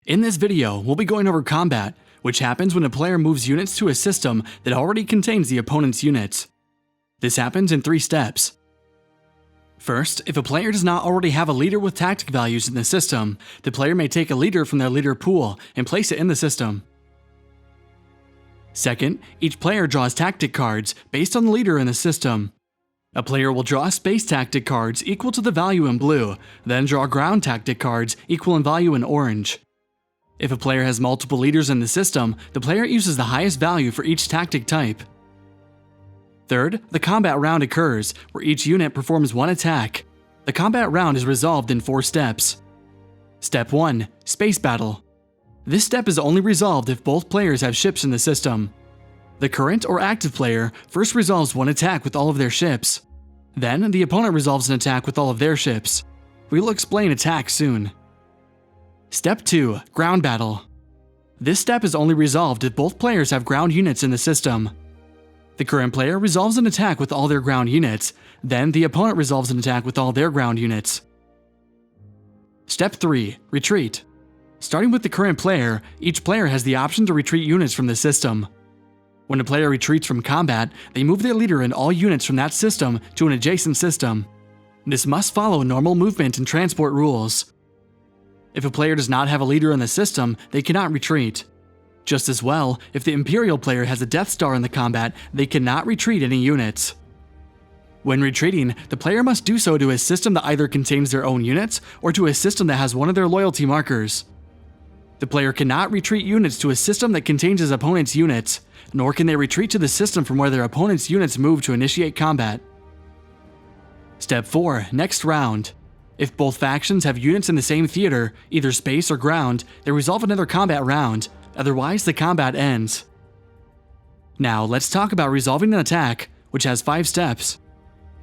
In this video, we'll be going over combat, which happens when a player moves units to a system that already contains the opponent's units. This happens in 3 steps. First, if a player does not already have a leader with tactic values in the system, the player may take a leader from their leader pool and place it in the system. Second, each player draws tactic cards based on the leader in the system. A player will draw space tactic cards equal to the value in blue, then draw ground tactic cards equal in value in orange. If a player has multiple leaders in the system, the player uses the highest value for each tactic type. Third, the combat round occurs, where each unit performs one attack. The combat round is resolved in 4 steps. Step 1. Space Battle. This step is only resolved if both players have ships in the system. The current or active player first resolves one attack with all of their ships. Then, the opponent resolves an attack with all of their ships. We will explain attack soon. Step 2. Ground Battle. This step is only resolved if both players have ground units in the system. The current player resolves an attack with all their ground units, then the opponent resolves an attack with all their ground units. Step 3. Retreat. Starting with the current player, each player has the option to retreat units from the system. When a player retreats from combat, they move their leader and all units from that system to an adjacent system. This must follow normal movement and transport rules. If a player does not have a leader in the system, they cannot retreat. Just as well, if the Imperial player has a Death Star in the combat, they cannot retreat any units. When retreating, the player must do so to a system that either contains their own units or to a system that has one of their loyalty markers. The player cannot retreat units to a system that contains his opponent's units, nor can they retreat to the system from where their opponent's units move to initiate combat. Step 4. Next round. If both factions have units in the same theater, either space or ground, they resolve another combat round, otherwise the combat ends. Now let's talk about resolving an attack, which has 5 steps.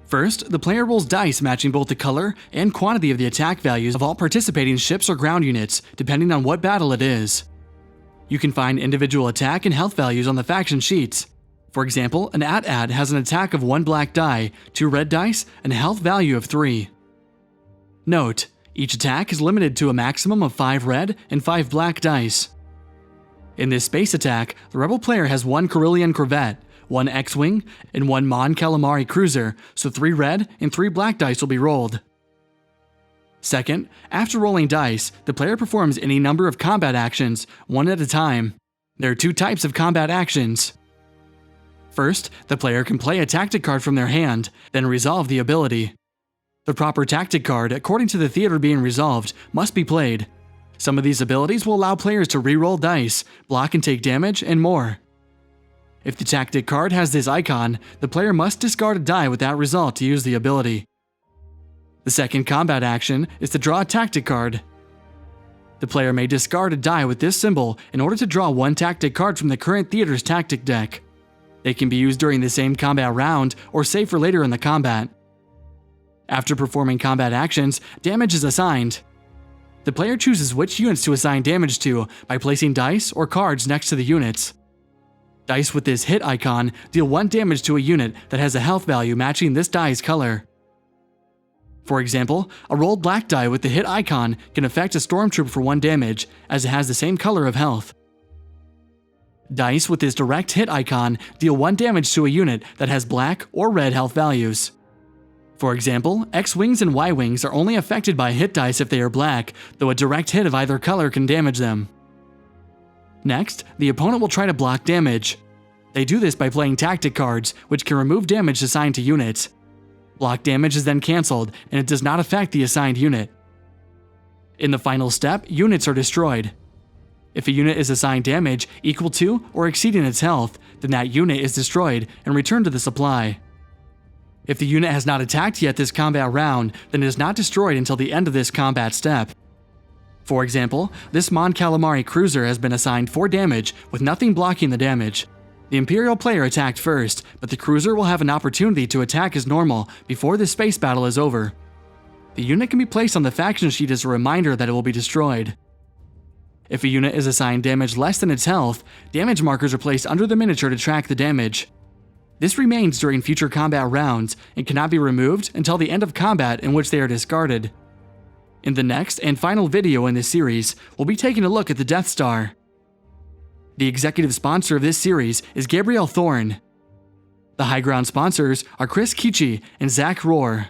First, the player rolls dice matching both the color and quantity of the attack values of all participating ships or ground units, depending on what battle it is. You can find individual attack and health values on the faction sheets. For example, an AT-AT has an attack of 1 black die, 2 red dice, and a health value of 3. Note, each attack is limited to a maximum of 5 red and 5 black dice. In this space attack, the rebel player has 1 Corellian corvette, 1 X-Wing, and 1 Mon Calamari cruiser, so 3 red and 3 black dice will be rolled. Second, after rolling dice, the player performs any number of combat actions, one at a time. There are 2 types of combat actions. First, the player can play a tactic card from their hand, then resolve the ability. The proper tactic card, according to the theater being resolved, must be played. Some of these abilities will allow players to re-roll dice, block and take damage, and more. If the tactic card has this icon, the player must discard a die with that result to use the ability. The second combat action is to draw a tactic card. The player may discard a die with this symbol in order to draw 1 tactic card from the current theater's tactic deck. They can be used during the same combat round or saved for later in the combat. After performing combat actions, damage is assigned. The player chooses which units to assign damage to by placing dice or cards next to the units. Dice with this hit icon deal 1 damage to a unit that has a health value matching this die's color. For example, a rolled black die with the hit icon can affect a stormtrooper for 1 damage, as it has the same color of health. Dice with this direct hit icon deal 1 damage to a unit that has black or red health values. For example, X-Wings and Y-Wings are only affected by hit dice if they are black, though a direct hit of either color can damage them. Next, the opponent will try to block damage. They do this by playing tactic cards, which can remove damage assigned to units. Block damage is then cancelled, and it does not affect the assigned unit. In the final step, units are destroyed. If a unit is assigned damage equal to or exceeding its health, then that unit is destroyed and returned to the supply. If the unit has not attacked yet this combat round, then it is not destroyed until the end of this combat step. For example, this Mon Calamari cruiser has been assigned 4 damage with nothing blocking the damage. The Imperial player attacked first, but the cruiser will have an opportunity to attack as normal before the space battle is over. The unit can be placed on the faction sheet as a reminder that it will be destroyed. If a unit is assigned damage less than its health, damage markers are placed under the miniature to track the damage. This remains during future combat rounds and cannot be removed until the end of combat in which they are discarded. In the next and final video in this series, we'll be taking a look at the Death Star. The executive sponsor of this series is Gabrielle Thorne. The high ground sponsors are Quici and Zack Roehr.